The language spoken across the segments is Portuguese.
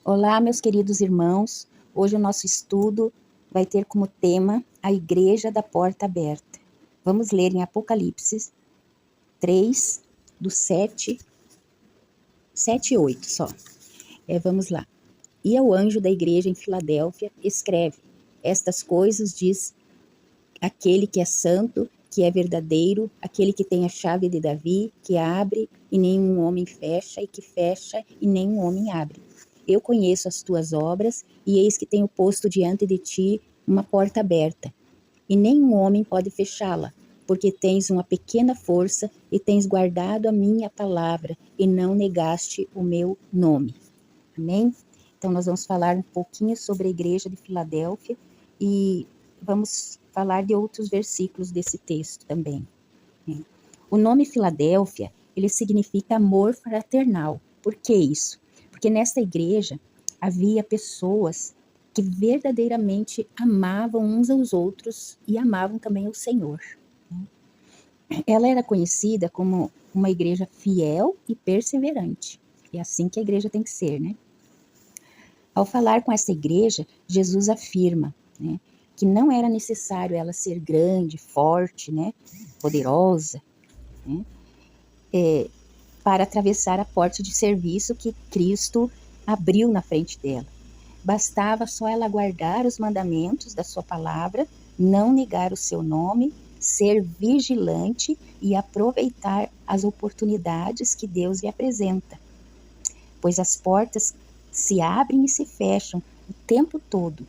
Olá, meus queridos irmãos. Hoje o nosso estudo vai ter como tema a Igreja da Porta Aberta. Vamos ler em Apocalipse 3, do 7 e 8 só. Vamos lá. E ao anjo da igreja em Filadélfia, escreve: estas coisas diz aquele que é santo, que é verdadeiro, aquele que tem a chave de Davi, que abre e nenhum homem fecha, e que fecha e nenhum homem abre. Eu conheço as tuas obras, e eis que tenho posto diante de ti uma porta aberta, e nenhum homem pode fechá-la, porque tens uma pequena força, e tens guardado a minha palavra, e não negaste o meu nome. Amém? Então, nós vamos falar um pouquinho sobre a igreja de Filadélfia, e vamos falar de outros versículos desse texto também. O nome Filadélfia, ele significa amor fraternal. Por que isso? Porque nesta igreja havia pessoas que verdadeiramente amavam uns aos outros e amavam também o Senhor. Ela era conhecida como uma igreja fiel e perseverante. É assim que a igreja tem que ser, né? Ao falar com essa igreja, Jesus afirma, né, que não era necessário ela ser grande, forte, né, poderosa, né, para atravessar a porta de serviço que Cristo abriu na frente dela. Bastava só ela guardar os mandamentos da sua palavra, não negar o seu nome, ser vigilante e aproveitar as oportunidades que Deus lhe apresenta. Pois as portas se abrem e se fecham o tempo todo,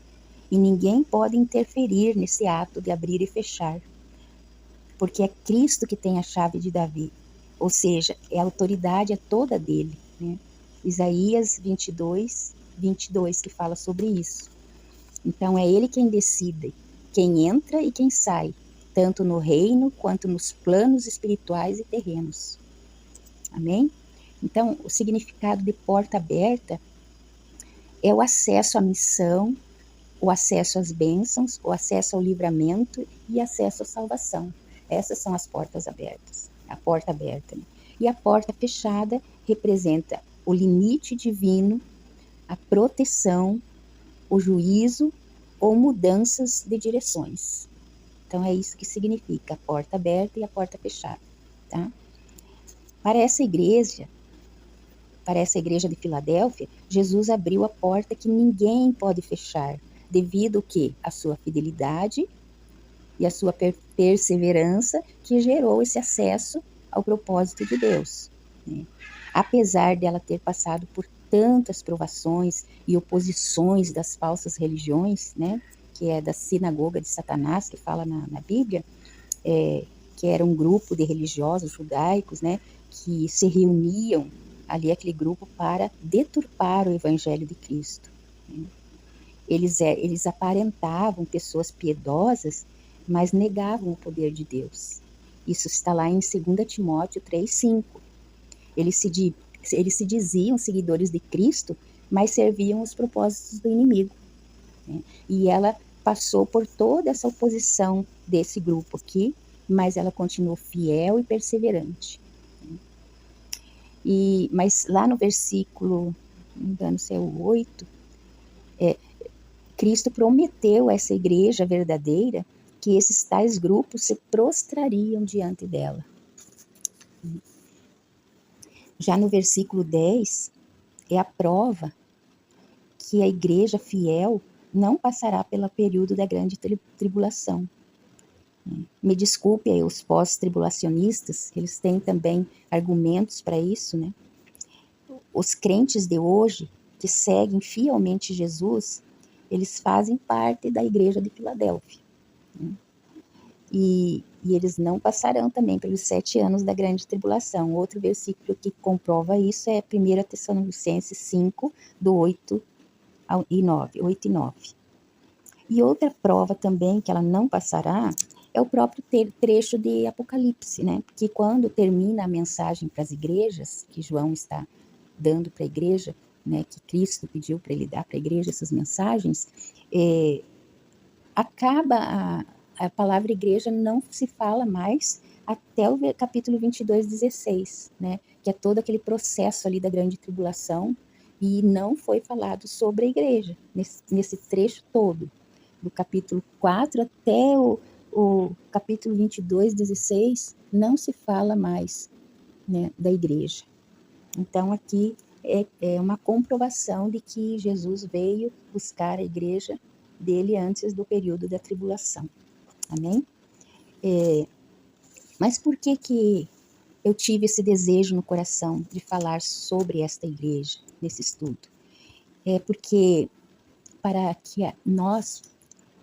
e ninguém pode interferir nesse ato de abrir e fechar, porque é Cristo que tem a chave de Davi, ou seja, a autoridade é toda dele, né? Isaías 22, 22, que fala sobre isso. Então é ele quem decide, quem entra e quem sai, tanto no reino quanto nos planos espirituais e terrenos. Amém? Então, o significado de porta aberta é o acesso à missão, o acesso às bênçãos, o acesso ao livramento e acesso à salvação. Essas são as portas abertas, a porta aberta. Né? E a porta fechada representa o limite divino, a proteção, o juízo ou mudanças de direções. Então é isso que significa a porta aberta e a porta fechada. Tá? Para essa igreja de Filadélfia, Jesus abriu a porta que ninguém pode fechar, devido que a sua fidelidade e a sua perseverança que gerou esse acesso ao propósito de Deus. Né? Apesar dela ter passado por tantas provações e oposições das falsas religiões, né, que é da sinagoga de Satanás, que fala na Bíblia, que era um grupo de religiosos judaicos, né, que se reuniam ali, aquele grupo, para deturpar o evangelho de Cristo. Né? Eles aparentavam pessoas piedosas, mas negavam o poder de Deus. Isso está lá em 2 Timóteo 3,5. Eles se diziam seguidores de Cristo, mas serviam os propósitos do inimigo. Né? E ela passou por toda essa oposição desse grupo aqui, mas ela continuou fiel e perseverante. Mas lá no versículo, não me engano se é o 8, Cristo prometeu a essa igreja verdadeira que esses tais grupos se prostrariam diante dela. Já no versículo 10, é a prova que a igreja fiel não passará pelo período da grande tribulação. Me desculpe aí os pós-tribulacionistas, eles têm também argumentos para isso, né? Os crentes de hoje, que seguem fielmente Jesus, eles fazem parte da igreja de Filadélfia. Né? E eles não passarão também pelos 7 anos da grande tribulação. Outro versículo que comprova isso é 1 Tessalonicenses 5, do 8 e 9. E outra prova também que ela não passará é o próprio trecho de Apocalipse, né? Porque quando termina a mensagem para as igrejas, que João está dando para a igreja, né, que Cristo pediu para ele dar para a igreja essas mensagens, acaba a palavra igreja, não se fala mais até o capítulo 22, 16, né, que é todo aquele processo ali da grande tribulação, E não foi falado sobre a igreja, nesse trecho todo, do capítulo 4 até o capítulo 22, 16, não se fala mais, né, da igreja. Então, aqui é uma comprovação de que Jesus veio buscar a igreja dele antes do período da tribulação. Amém? Mas por que eu tive esse desejo no coração de falar sobre esta igreja nesse estudo? É porque para que nós,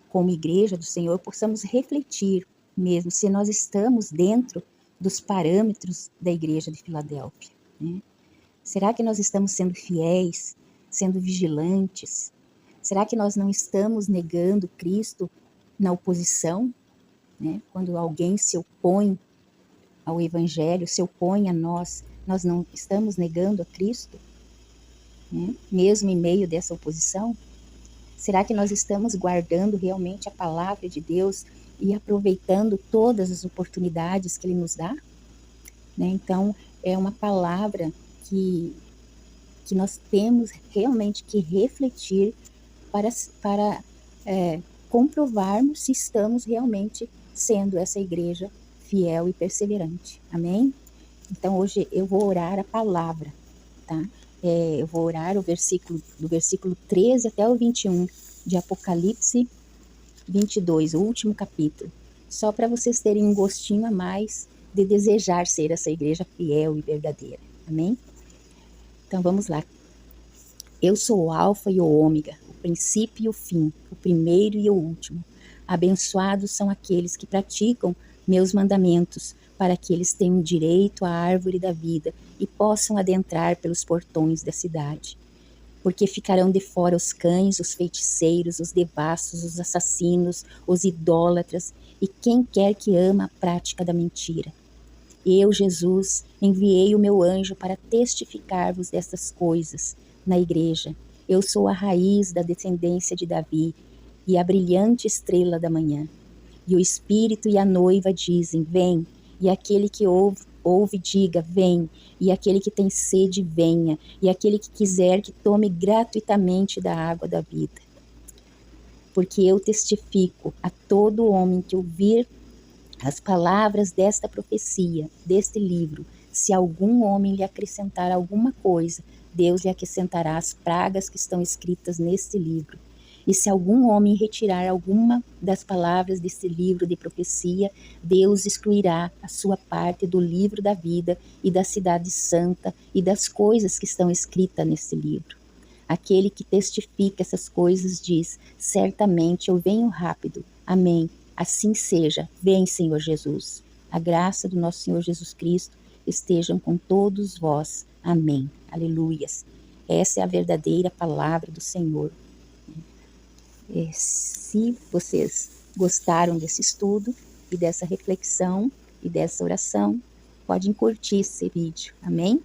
como igreja do Senhor, possamos refletir mesmo se nós estamos dentro dos parâmetros da igreja de Filadélfia, né? Será que nós estamos sendo fiéis, sendo vigilantes? Será que nós não estamos negando Cristo na oposição, né? Quando alguém se opõe ao Evangelho, se opõe a nós não estamos negando a Cristo, né? Mesmo em meio dessa oposição? Será que nós estamos guardando realmente a palavra de Deus e aproveitando todas as oportunidades que Ele nos dá? Né? Então, é uma palavra que nós temos realmente que refletir para comprovarmos se estamos realmente sendo essa igreja fiel e perseverante. Amém? Então, hoje eu vou orar a palavra, tá? Eu vou orar do versículo 13 até o 21 de Apocalipse 22, o último capítulo, só para vocês terem um gostinho a mais de desejar ser essa igreja fiel e verdadeira. Amém? Então vamos lá. Eu sou o Alfa e o Ômega, o princípio e o fim, o primeiro e o último. Abençoados são aqueles que praticam meus mandamentos, para que eles tenham direito à árvore da vida e possam adentrar pelos portões da cidade. Porque ficarão de fora os cães, os feiticeiros, os devassos, os assassinos, os idólatras e quem quer que ama a prática da mentira. Eu, Jesus, enviei o meu anjo para testificar-vos dessas coisas na igreja. Eu sou a raiz da descendência de Davi e a brilhante estrela da manhã. E o Espírito e a noiva dizem, vem, e aquele que ouve diga, vem, e aquele que tem sede, venha, e aquele que quiser que tome gratuitamente da água da vida. Porque eu testifico a todo homem que ouvir as palavras desta profecia, deste livro, se algum homem lhe acrescentar alguma coisa, Deus lhe acrescentará as pragas que estão escritas neste livro. E se algum homem retirar alguma das palavras desse livro de profecia, Deus excluirá a sua parte do livro da vida e da cidade santa e das coisas que estão escritas nesse livro. Aquele que testifica essas coisas diz, certamente eu venho rápido. Amém. Assim seja. Vem, Senhor Jesus. A graça do nosso Senhor Jesus Cristo estejam com todos vós. Amém. Aleluias. Essa é a verdadeira palavra do Senhor. Se vocês gostaram desse estudo e dessa reflexão e dessa oração, podem curtir esse vídeo. Amém?